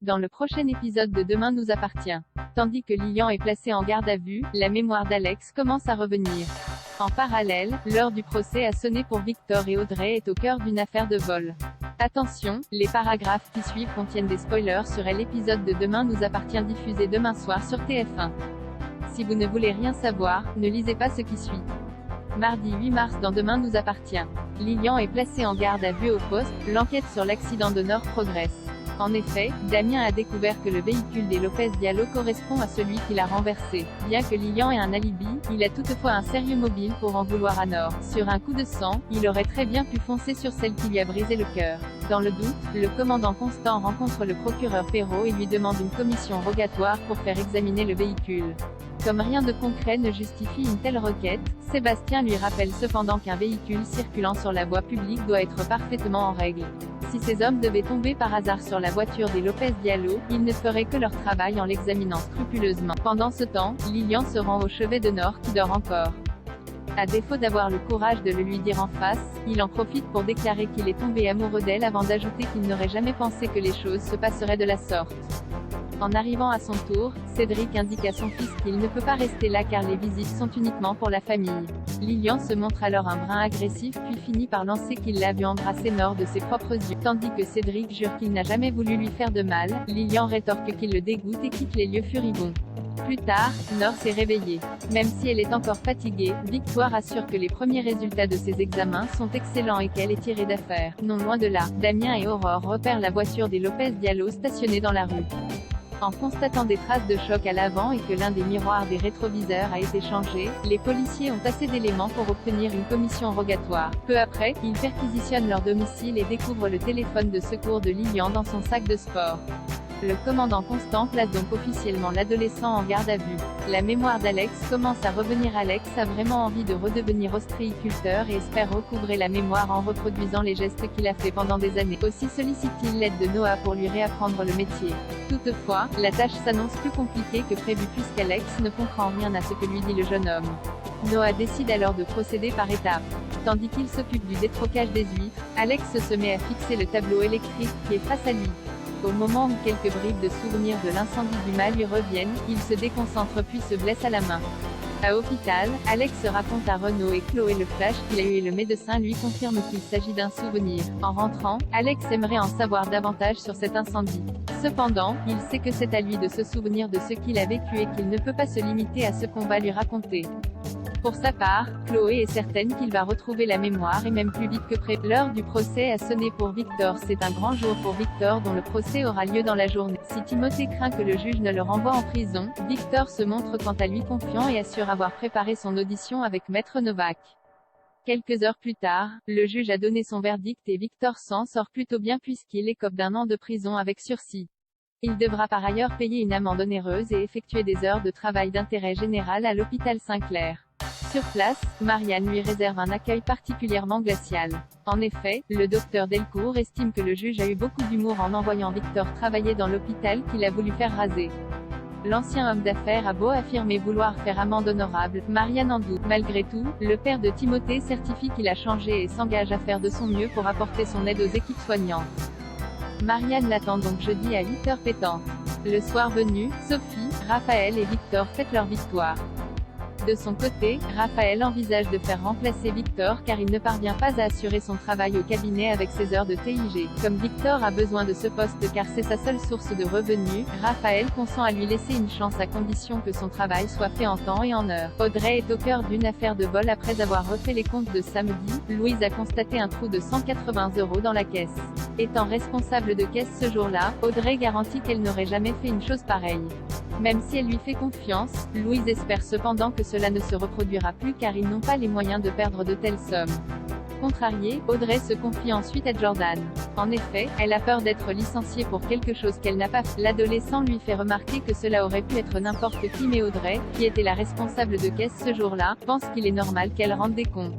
Dans le prochain épisode de Demain nous appartient. Tandis que Lilian est placé en garde à vue, la mémoire d'Alex commence à revenir. En parallèle, l'heure du procès a sonné pour Victor et Audrey est au cœur d'une affaire de vol. Attention, les paragraphes qui suivent contiennent des spoilers sur l'épisode de Demain nous appartient diffusé demain soir sur TF1. Si vous ne voulez rien savoir, ne lisez pas ce qui suit. Mardi 8 mars dans Demain nous appartient. Lilian est placé en garde à vue au poste, l'enquête sur l'accident de Nord progresse. En effet, Damien a découvert que le véhicule des Lopez Diallo correspond à celui qu'il a renversé. Bien que Lilian ait un alibi, il a toutefois un sérieux mobile pour en vouloir à Nord. Sur un coup de sang, il aurait très bien pu foncer sur celle qui lui a brisé le cœur. Dans le doute, le commandant Constant rencontre le procureur Perrault et lui demande une commission rogatoire pour faire examiner le véhicule. Comme rien de concret ne justifie une telle requête, Sébastien lui rappelle cependant qu'un véhicule circulant sur la voie publique doit être parfaitement en règle. Si ces hommes devaient tomber par hasard sur la voiture des Lopez Diallo, ils ne feraient que leur travail en l'examinant scrupuleusement. Pendant ce temps, Lilian se rend au chevet de Nord qui dort encore. À défaut d'avoir le courage de le lui dire en face, il en profite pour déclarer qu'il est tombé amoureux d'elle avant d'ajouter qu'il n'aurait jamais pensé que les choses se passeraient de la sorte. En arrivant à son tour, Cédric indique à son fils qu'il ne peut pas rester là car les visites sont uniquement pour la famille. Lilian se montre alors un brin agressif puis finit par lancer qu'il l'a vu embrasser Nord de ses propres yeux. Tandis que Cédric jure qu'il n'a jamais voulu lui faire de mal, Lilian rétorque qu'il le dégoûte et quitte les lieux furibonds. Plus tard, Nord s'est réveillée. Même si elle est encore fatiguée, Victoire assure que les premiers résultats de ses examens sont excellents et qu'elle est tirée d'affaire. Non loin de là, Damien et Aurore repèrent la voiture des Lopez Diallo stationnée dans la rue. En constatant des traces de choc à l'avant et que l'un des miroirs des rétroviseurs a été changé, les policiers ont assez d'éléments pour obtenir une commission rogatoire. Peu après, ils perquisitionnent leur domicile et découvrent le téléphone de secours de Lilian dans son sac de sport. Le commandant Constant place donc officiellement l'adolescent en garde à vue. La mémoire d'Alex commence à revenir. Alex a vraiment envie de redevenir ostréiculteur et espère recouvrer la mémoire en reproduisant les gestes qu'il a fait pendant des années. Aussi sollicite-t-il l'aide de Noah pour lui réapprendre le métier. Toutefois, la tâche s'annonce plus compliquée que prévu puisqu'Alex ne comprend rien à ce que lui dit le jeune homme. Noah décide alors de procéder par étapes. Tandis qu'il s'occupe du détrocage des huîtres, Alex se met à fixer le tableau électrique qui est face à lui. Au moment où quelques bribes de souvenirs de l'incendie du mât lui reviennent, il se déconcentre puis se blesse à la main. À l'hôpital, Alex raconte à Renaud et Chloé le flash qu'il a eu et le médecin lui confirme qu'il s'agit d'un souvenir. En rentrant, Alex aimerait en savoir davantage sur cet incendie. Cependant, il sait que c'est à lui de se souvenir de ce qu'il a vécu et qu'il ne peut pas se limiter à ce qu'on va lui raconter. Pour sa part, Chloé est certaine qu'il va retrouver la mémoire et même plus vite que prévu. L'heure du procès a sonné pour Victor. C'est un grand jour pour Victor dont le procès aura lieu dans la journée. Si Timothée craint que le juge ne le renvoie en prison, Victor se montre quant à lui confiant et assure avoir préparé son audition avec Maître Novak. Quelques heures plus tard, le juge a donné son verdict et Victor s'en sort plutôt bien puisqu'il écope d'1 an de prison avec sursis. Il devra par ailleurs payer une amende onéreuse et effectuer des heures de travail d'intérêt général à l'hôpital Saint-Clair. Sur place, Marianne lui réserve un accueil particulièrement glacial. En effet, le docteur Delcourt estime que le juge a eu beaucoup d'humour en envoyant Victor travailler dans l'hôpital qu'il a voulu faire raser. L'ancien homme d'affaires a beau affirmer vouloir faire amende honorable, Marianne en doute. Malgré tout, le père de Timothée certifie qu'il a changé et s'engage à faire de son mieux pour apporter son aide aux équipes soignantes. Marianne l'attend donc jeudi à 8h pétantes. Le soir venu, Sophie, Raphaël et Victor fêtent leur victoire. De son côté, Raphaël envisage de faire remplacer Victor car il ne parvient pas à assurer son travail au cabinet avec ses heures de TIG. Comme Victor a besoin de ce poste car c'est sa seule source de revenus, Raphaël consent à lui laisser une chance à condition que son travail soit fait en temps et en heure. Audrey est au cœur d'une affaire de vol après avoir refait les comptes de samedi. Louise a constaté un trou de 180 € dans la caisse. Étant responsable de caisse ce jour-là, Audrey garantit qu'elle n'aurait jamais fait une chose pareille. Même si elle lui fait confiance, Louise espère cependant que cela ne se reproduira plus car ils n'ont pas les moyens de perdre de telles sommes. Contrariée, Audrey se confie ensuite à Jordan. En effet, elle a peur d'être licenciée pour quelque chose qu'elle n'a pas fait. L'adolescent lui fait remarquer que cela aurait pu être n'importe qui mais Audrey, qui était la responsable de caisse ce jour-là, pense qu'il est normal qu'elle rende des comptes.